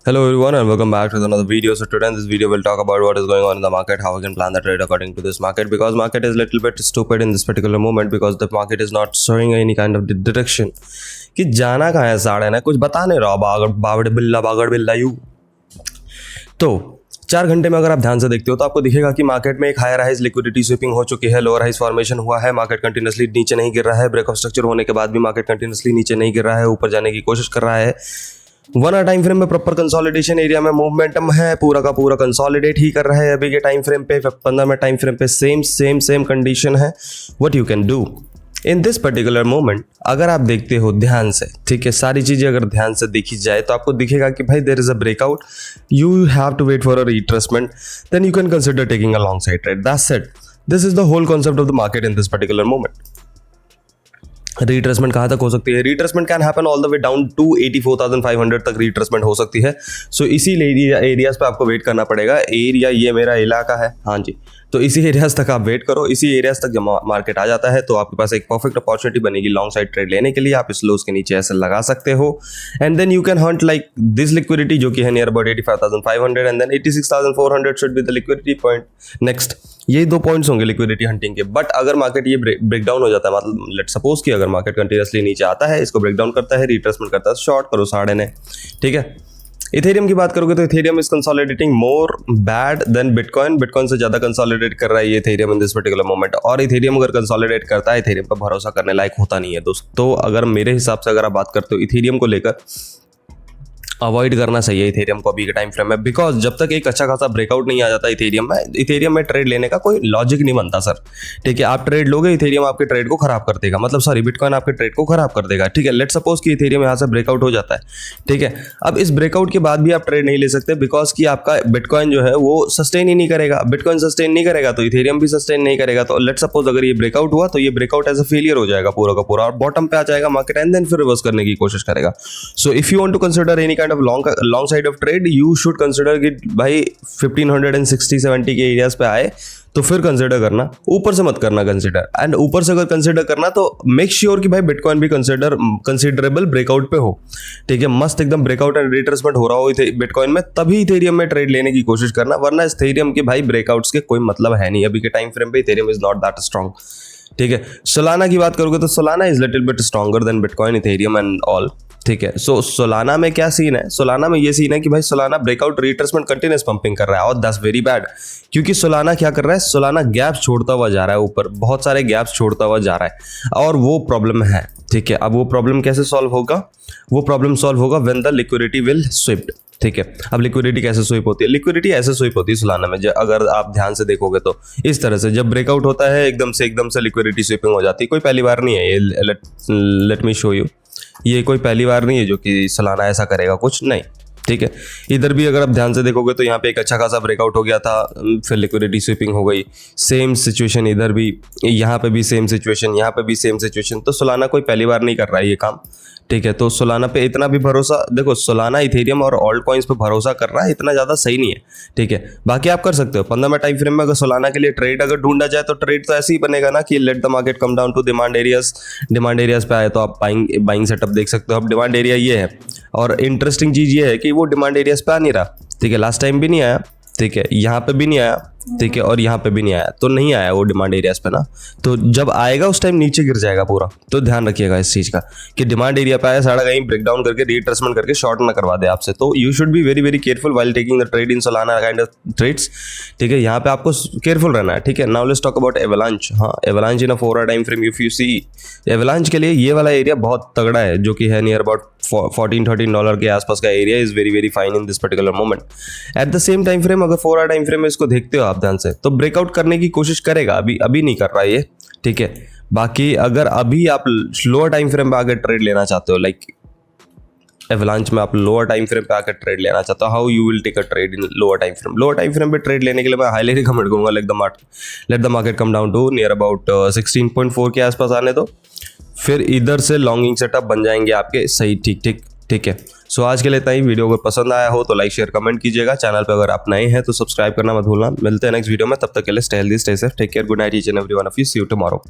Hello everyone and welcome back to another video. So today in this video we'll talk about what is going on in the market, how we can plan the trade according to this market, because market is little bit stupid in this particular moment because the market is not showing any kind of direction कि जाना कहाँ है साढ़े ना, कुछ बता नहीं रहा बागड़ बिल्ला यू। तो 4 घंटे में अगर आप ध्यान से देखते हो तो आपको दिखेगा कि मार्केट में एक हायर हाइज लिक्विडिटी स्वीपिंग हो चुकी है, लोअर हाइज फॉर्मेशन हुआ है, मार्केट कंटिन्यूसली नीचे नहीं गिर रहा है, ब्रेक ऑफ स्ट्रक्चर होने के बाद भी मार्केट कंटिन्यूसली नीचे नहीं गिर रहा है, ऊपर जाने की कोशिश कर रहा है। 1 आवर टाइम फ्रेम में प्रॉपर कंसोलिडेशन एरिया में मूवमेंटम है, पूरा का पूरा कंसोलिडेट ही कर रहा है अभी के टाइम फ्रेम पे। 15 मिनट टाइम फ्रेम पे सेम कंडीशन है। What you can do in this particular moment, अगर आप देखते हो ध्यान से, ठीक है, सारी चीजें अगर ध्यान से देखी जाए तो आपको दिखेगा कि भाई there is a breakout, you have to wait for a retracement, then you can consider taking a long side trade. That's it, this is the whole concept of the market in this particular moment. Retracement कहाँ तक हो सकती है? Retracement can happen all the way down to 84,500 तक retracement हो सकती है। सो इसी एरियाज पे आपको वेट करना पड़ेगा। एरिया ये मेरा इलाका है, हाँ जी, तो इसी एरियाज तक आप वेट करो। इसी एरियाज तक जब मार्केट आ जाता है तो आपके पास एक परफेक्ट अपॉर्चुनिटी बनेगी लॉन्ग साइड ट्रेड लेने के लिए। आप इस लोस के नीचे ऐसे लगा सकते हो and then you can hunt like this liquidity जो कि है near about 85,500 and then 86,400 should be the liquidity point. Next, ये 2 पॉइंट्स होंगे लिक्विडिटी हंटिंग के। बट अगर मार्केट ये ब्रेक डाउन हो जाता है, मतलब लेट सपोज कि अगर मार्केट कंटिन्यूसली नीचे आता है, इसको ब्रेक डाउन करता है, रिट्रेसमेंट करता है, शॉर्ट करो साढ़े ने, ठीक है। इथेरियम की बात करोगे तो Ethereum is consolidating more bad than bitcoin. Bitcoin से ज्यादा कंसोलिडेट कर रहा है ये Ethereum in this particular moment. और इथेरियम अगर कंसोलिडेट करता है, इथेरियम पर भरोसा करने लायक होता नहीं है दोस्तों। अगर मेरे हिसाब से अगर आप बात करते हो इथेरियम को लेकर, अवॉइड करना सही है इथेरियम को अभी के टाइम फ्रेम में, बिकॉज जब तक एक अच्छा खासा ब्रेकआउट नहीं आ जाता इथेरियम में ट्रेड लेने का कोई लॉजिक नहीं बनता सर, ठीक है। आप ट्रेड लोगे, इथेरियम आपके ट्रेड को खराब कर देगा, मतलब सॉरी बिटकॉइन आपके ट्रेड को खराब कर देगा, ठीक है। लेट सपोज कि इथेरियम यहाँ से ब्रेकआउट हो जाता है, ठीक है। अब इस ब्रेकआउट के बाद भी आप ट्रेड नहीं ले सकते बिकॉज कि आपका बिटकॉइन जो है वो सस्टेन ही नहीं करेगा। बिटकॉइन सस्टेन नहीं करेगा तो इथेरियम भी सस्टेन नहीं करेगा। तो लेट सपोज अगर ये ब्रेकआउट हुआ तो ये ब्रेकआउट एज अ फेलियर हो जाएगा पूरा का पूरा, और बॉटम पे आ जाएगा मार्केट एंड देन फिर रिवर्स करने की कोशिश करेगा। So if you want to consider any kind of long side of trade, you should consider कि भाई 1560-70 के एरियाज पे आए तो फिर कंसीडर करना, ऊपर से मत करना कंसीडर। एंड ऊपर से अगर कंसीडर करना तो मेक श्योर कि भाई बिटकॉइन भी कंसीडरेबल ब्रेकआउट पे हो, ठीक है। मस्त एकदम ब्रेकआउट एंड रिट्रेसमेंट हो रहा हो बिटकॉइन में, तभी इथेरियम में ट्रेड लेने की कोशिश करना, वरना इथेरियम के भाई ब्रेकआउट्स के कोई मतलब है नहीं अभी के टाइम फ्रेम पे। Ethereum is not that strong, ठीक है। सोलाना की बात करोगे तो Solana is little bit stronger than bitcoin, Ethereum and all, ठीक है। सो सोलाना में क्या सीन है? सोलाना में ये सीन है कि भाई Solana breakout retracement continuous pumping कर रहा है, और दैट्स वेरी बैड, क्योंकि सोलाना क्या कर रहा है? सोलाना गैप्स छोड़ता हुआ जा रहा है, ऊपर बहुत सारे गैप्स छोड़ता हुआ जा रहा है, और वो प्रॉब्लम है, ठीक है। अब वो प्रॉब्लम कैसे सॉल्व होगा? वो प्रॉब्लम सॉल्व होगा when the liquidity will Swift, ठीक है। अब लिक्विडिटी कैसे स्वीप होती है? लिक्विडिटी ऐसे स्वीप होती है सोलाना में, अगर आप ध्यान से देखोगे तो इस तरह से जब ब्रेकआउट होता है एकदम से लिक्विडिटी स्वीपिंग हो जाती है। कोई पहली बार नहीं है ये, लेट मी शो यू, ये कोई पहली बार नहीं है जो कि सोलाना ऐसा करेगा, कुछ नहीं, ठीक है। इधर भी अगर आप ध्यान से देखोगे तो यहाँ पे एक अच्छा खासा ब्रेकआउट हो गया था, फिर लिक्विडिटी स्वीपिंग हो गई। सेम सिचुएशन इधर भी, यहाँ पे भी सेम सिचुएशन, यहाँ पे भी सेम सिचुएशन। तो सोलाना कोई पहली बार नहीं कर रहा है ये काम, ठीक है। तो सोलाना पे इतना भी भरोसा, देखो सोलाना इथेरियम और ऑल्ट कॉइन्स पे भरोसा कर रहा है इतना ज़्यादा सही नहीं है, ठीक है। बाकी आप कर सकते हो 15 मिनट टाइम फ्रेम में अगर सोलाना के लिए ट्रेड अगर ढूंढा जाए तो ट्रेड तो ऐसे ही बनेगा ना कि let the market come down to demand areas पे आए तो आप बाइंग सेटअप देख सकते हो। अब डिमांड एरिया ये है, और इंटरेस्टिंग चीज़ ये है कि वो डिमांड एरियाज पे आ नहीं रहा, ठीक है। लास्ट टाइम भी नहीं आया, ठीक है, यहाँ पे भी नहीं आया, ठीक है, और यहाँ पे भी नहीं आया, तो नहीं आया वो डिमांड एरियाज पे ना। तो जब आएगा उस टाइम नीचे गिर जाएगा पूरा। तो ध्यान रखिएगा इस चीज़ का कि डिमांड एरिया पे आया सारा कहीं ब्रेकडाउन करके रिट्रेसमेंट करके शॉर्ट ना करवा दे आपसे। तो you should be very very careful while taking the trade in Solana kind of trades, ठीक है। यहाँ पे आपको केयरफुल रहना है, ठीक है। Now let's talk about avalanche. हाँ, avalanche in a 4 hour time frame, if you see avalanche के लिए ये वाला एरिया बहुत तगड़ा है, जो कि है नियर अबाउट $14-13 के आसपास का area is very very fine in this particular moment. At the same time frame अगर 4 आवर टाइम फ्रेम में इसको देखते हो आप ध्यान से, तो ब्रेकआउट करने की कोशिश करेगा, अभी नहीं कर रहा है ये, ठीक है। बाकी अगर अभी आप लोअर टाइम फ्रेम पे आकर ट्रेड लेना चाहते हो, लाइक एवलांच में आप लोअर टाइम फ्रेम पे आकर ट्रेड लेना चाहते हो, how you will take a trade in lower time frame? Lower time frame पे ट्रेड लेने के लिए मैं हाईली रिकमेंड करूंगा let the market come down to near about 16.4 के आसपास आने दो, फिर इधर से लॉन्गिंग सेटअप बन जाएंगे आपके सही, ठीक है। सो आज के लिए इतना ही। वीडियो अगर पसंद आया हो तो लाइक शेयर कमेंट कीजिएगा। चैनल पे अगर आप नए हैं तो सब्सक्राइब करना मत भूलना। मिलते हैं नेक्स्ट वीडियो में, तब तक के लिए stay healthy, stay safe, take care, good night each and everyone of you, see you tomorrow.